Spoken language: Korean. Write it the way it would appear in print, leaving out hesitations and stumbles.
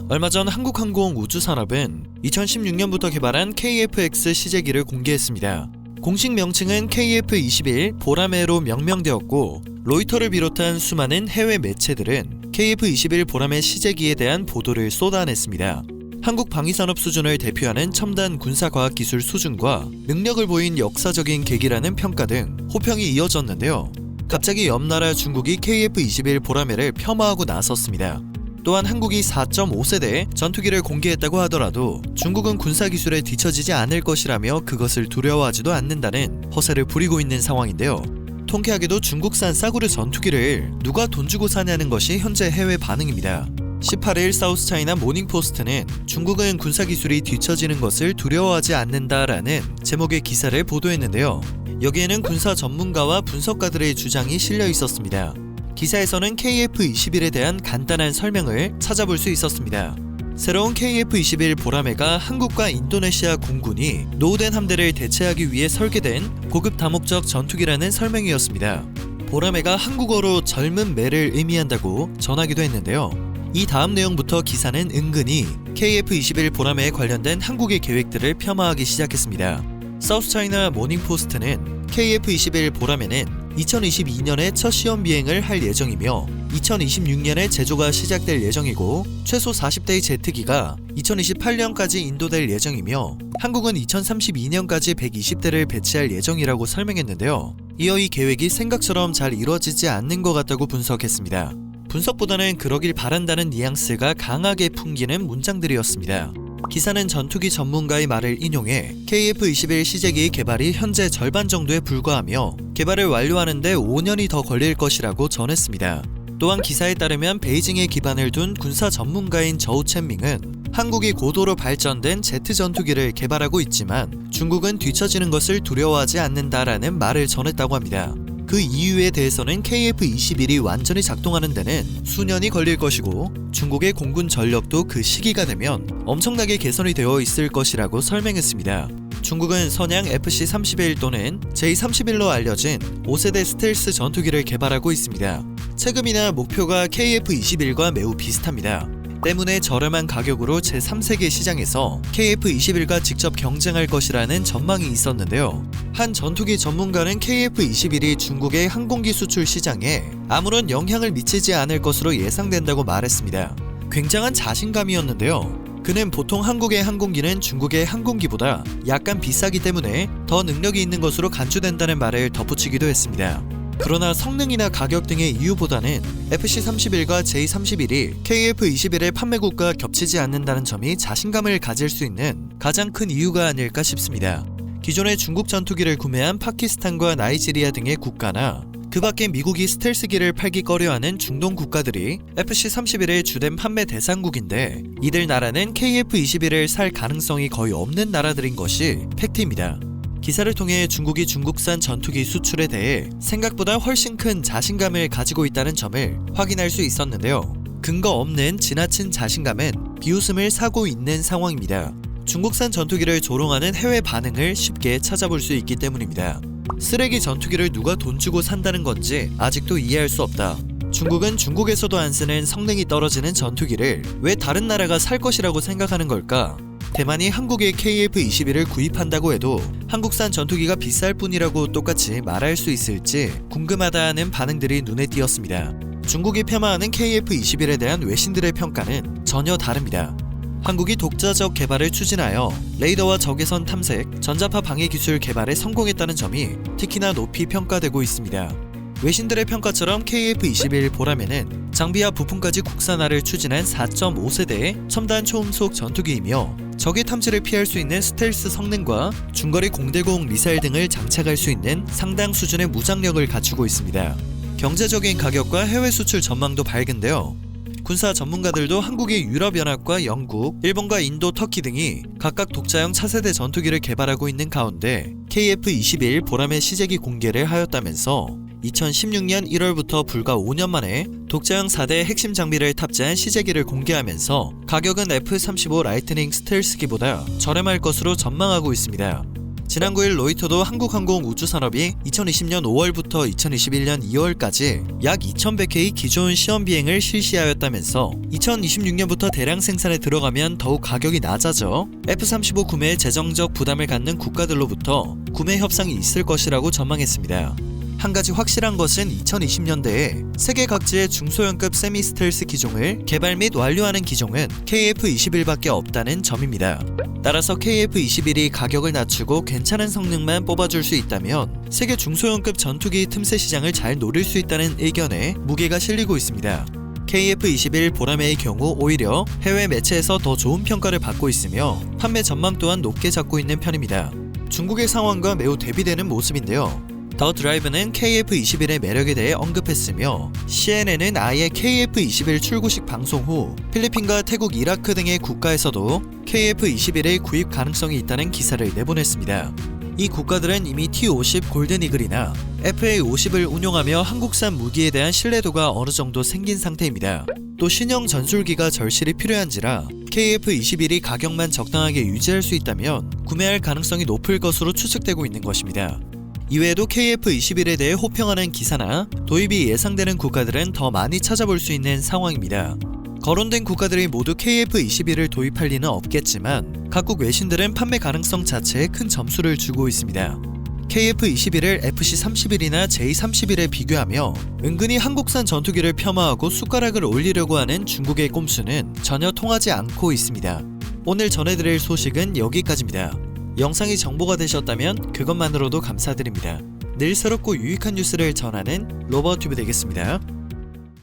얼마 전 한국항공우주산업은 2016년부터 개발한 KF-X 시제기를 공개했습니다. 공식 명칭은 KF-21 보라매로 명명되었고, 로이터를 비롯한 수많은 해외 매체들은 KF-21 보라매 시제기에 대한 보도를 쏟아냈습니다. 한국 방위산업 수준을 대표하는 첨단 군사과학기술 수준과 능력을 보인 역사적인 계기라는 평가 등 호평이 이어졌는데요. 갑자기 옆나라 중국이 KF-21 보라매를 폄하하고 나섰습니다. 또한 한국이 4.5세대 전투기를 공개했다고 하더라도 중국은 군사기술에 뒤처지지 않을 것이라며 그것을 두려워하지도 않는다는 허세를 부리고 있는 상황인데요. 통쾌하게도 중국산 싸구려 전투기를 누가 돈 주고 사냐는 것이 현재 해외 반응입니다. 18일 사우스차이나 모닝포스트는 중국은 군사기술이 뒤처지는 것을 두려워하지 않는다라는 제목의 기사를 보도했는데요. 여기에는 군사 전문가와 분석가들의 주장이 실려 있었습니다. 기사에서는 KF-21에 대한 간단한 설명을 찾아볼 수 있었습니다. 새로운 KF-21 보라매가 한국과 인도네시아 공군이 노후된 함대를 대체하기 위해 설계된 고급 다목적 전투기라는 설명이었습니다. 보라매가 한국어로 젊은 매를 의미한다고 전하기도 했는데요. 이 다음 내용부터 기사는 은근히 KF-21 보라매에 관련된 한국의 계획들을 폄하하기 시작했습니다. 사우스차이나 모닝포스트는 KF-21 보라매는 2022년에 첫 시험 비행을 할 예정이며 2026년에 제조가 시작될 예정이고 최소 40대의 제트기가 2028년까지 인도될 예정이며 한국은 2032년까지 120대를 배치할 예정이라고 설명했는데요. 이어 이 계획이 생각처럼 잘 이루어지지 않는 것 같다고 분석했습니다. 분석보다는 그러길 바란다는 뉘앙스가 강하게 풍기는 문장들이었습니다. 기사는 전투기 전문가의 말을 인용해 KF-21 시제기의 개발이 현재 절반 정도에 불과하며 개발을 완료하는 데 5년이 더 걸릴 것이라고 전했습니다. 또한 기사에 따르면 베이징에 기반을 둔 군사 전문가인 저우 첸밍은 한국이 고도로 발전된 제트 전투기를 개발하고 있지만 중국은 뒤처지는 것을 두려워하지 않는다라는 말을 전했다고 합니다. 그 이유에 대해서는 KF-21이 완전히 작동하는 데는 수년이 걸릴 것이고 중국의 공군 전력도 그 시기가 되면 엄청나게 개선이 되어 있을 것이라고 설명했습니다. 중국은 선양 FC-31 또는 J-31로 알려진 5세대 스텔스 전투기를 개발하고 있습니다. 체급이나 목표가 KF-21과 매우 비슷합니다. 때문에 저렴한 가격으로 제3세계 시장에서 KF-21과 직접 경쟁할 것이라는 전망이 있었는데요. 한 전투기 전문가는 KF-21이 중국의 항공기 수출 시장에 아무런 영향을 미치지 않을 것으로 예상된다고 말했습니다. 굉장한 자신감이었는데요. 그는 보통 한국의 항공기는 중국의 항공기보다 약간 비싸기 때문에 더 능력이 있는 것으로 간주된다는 말을 덧붙이기도 했습니다. 그러나 성능이나 가격 등의 이유보다는 FC-31과 J-31이 KF-21의 판매국과 겹치지 않는다는 점이 자신감을 가질 수 있는 가장 큰 이유가 아닐까 싶습니다. 기존의 중국 전투기를 구매한 파키스탄과 나이지리아 등의 국가나 그 밖에 미국이 스텔스기를 팔기 꺼려하는 중동 국가들이 FC-31의 주된 판매 대상국인데 이들 나라는 KF-21을 살 가능성이 거의 없는 나라들인 것이 팩트입니다. 기사를 통해 중국이 중국산 전투기 수출에 대해 생각보다 훨씬 큰 자신감을 가지고 있다는 점을 확인할 수 있었는데요. 근거 없는 지나친 자신감은 비웃음을 사고 있는 상황입니다. 중국산 전투기를 조롱하는 해외 반응을 쉽게 찾아볼 수 있기 때문입니다. 쓰레기 전투기를 누가 돈 주고 산다는 건지 아직도 이해할 수 없다. 중국은 중국에서도 안 쓰는 성능이 떨어지는 전투기를 왜 다른 나라가 살 것이라고 생각하는 걸까? 대만이 한국의 KF-21을 구입한다고 해도 한국산 전투기가 비쌀 뿐이라고 똑같이 말할 수 있을지 궁금하다는 반응들이 눈에 띄었습니다. 중국이 폄하하는 KF-21에 대한 외신들의 평가는 전혀 다릅니다. 한국이 독자적 개발을 추진하여 레이더와 적외선 탐색, 전자파 방해 기술 개발에 성공했다는 점이 특히나 높이 평가되고 있습니다. 외신들의 평가처럼 KF-21 보라매는 장비와 부품까지 국산화를 추진한 4.5세대의 첨단 초음속 전투기이며 적의 탐지를 피할 수 있는 스텔스 성능과 중거리 공대공 미사일 등을 장착할 수 있는 상당 수준의 무장력을 갖추고 있습니다. 경제적인 가격과 해외 수출 전망도 밝은데요. 군사 전문가들도 한국이 유럽연합과 영국, 일본과 인도, 터키 등이 각각 독자형 차세대 전투기를 개발하고 있는 가운데 KF-21 보라매 시제기 공개를 하였다면서 2016년 1월부터 불과 5년 만에 독자형 4대 핵심 장비를 탑재한 시제기를 공개하면서 가격은 F-35 라이트닝 스텔스기보다 저렴할 것으로 전망하고 있습니다. 지난 9일 로이터도 한국항공우주산업이 2020년 5월부터 2021년 2월까지 약 2100회의 기존 시험 비행을 실시하였다면서 2026년부터 대량 생산에 들어가면 더욱 가격이 낮아져 F-35 구매에 재정적 부담을 갖는 국가들로부터 구매 협상이 있을 것이라고 전망했습니다. 한 가지 확실한 것은 2020년대에 세계 각지의 중소형급 세미 스텔스 기종을 개발 및 완료하는 기종은 KF-21밖에 없다는 점입니다. 따라서 KF-21이 가격을 낮추고 괜찮은 성능만 뽑아줄 수 있다면 세계 중소형급 전투기 틈새 시장을 잘 노릴 수 있다는 의견에 무게가 실리고 있습니다. KF-21 보라매의 경우 오히려 해외 매체에서 더 좋은 평가를 받고 있으며 판매 전망 또한 높게 잡고 있는 편입니다. 중국의 상황과 매우 대비되는 모습인데요. 더 드라이브는 KF-21의 매력에 대해 언급했으며 CNN은 아예 KF-21 출고식 방송 후 필리핀과 태국, 이라크 등의 국가에서도 KF-21의 구입 가능성이 있다는 기사를 내보냈습니다. 이 국가들은 이미 T-50 골든이글이나 FA-50을 운용하며 한국산 무기에 대한 신뢰도가 어느 정도 생긴 상태입니다. 또 신형 전술기가 절실히 필요한지라 KF-21이 가격만 적당하게 유지할 수 있다면 구매할 가능성이 높을 것으로 추측되고 있는 것입니다. 이외에도 KF-21에 대해 호평하는 기사나 도입이 예상되는 국가들은 더 많이 찾아볼 수 있는 상황입니다. 거론된 국가들이 모두 KF-21을 도입할 리는 없겠지만 각국 외신들은 판매 가능성 자체에 큰 점수를 주고 있습니다. KF-21을 FC-31이나 J-31에 비교하며 은근히 한국산 전투기를 폄하하고 숟가락을 올리려고 하는 중국의 꼼수는 전혀 통하지 않고 있습니다. 오늘 전해드릴 소식은 여기까지입니다. 영상이 정보가 되셨다면 그것만으로도 감사드립니다. 늘 새롭고 유익한 뉴스를 전하는 로버튜브 되겠습니다.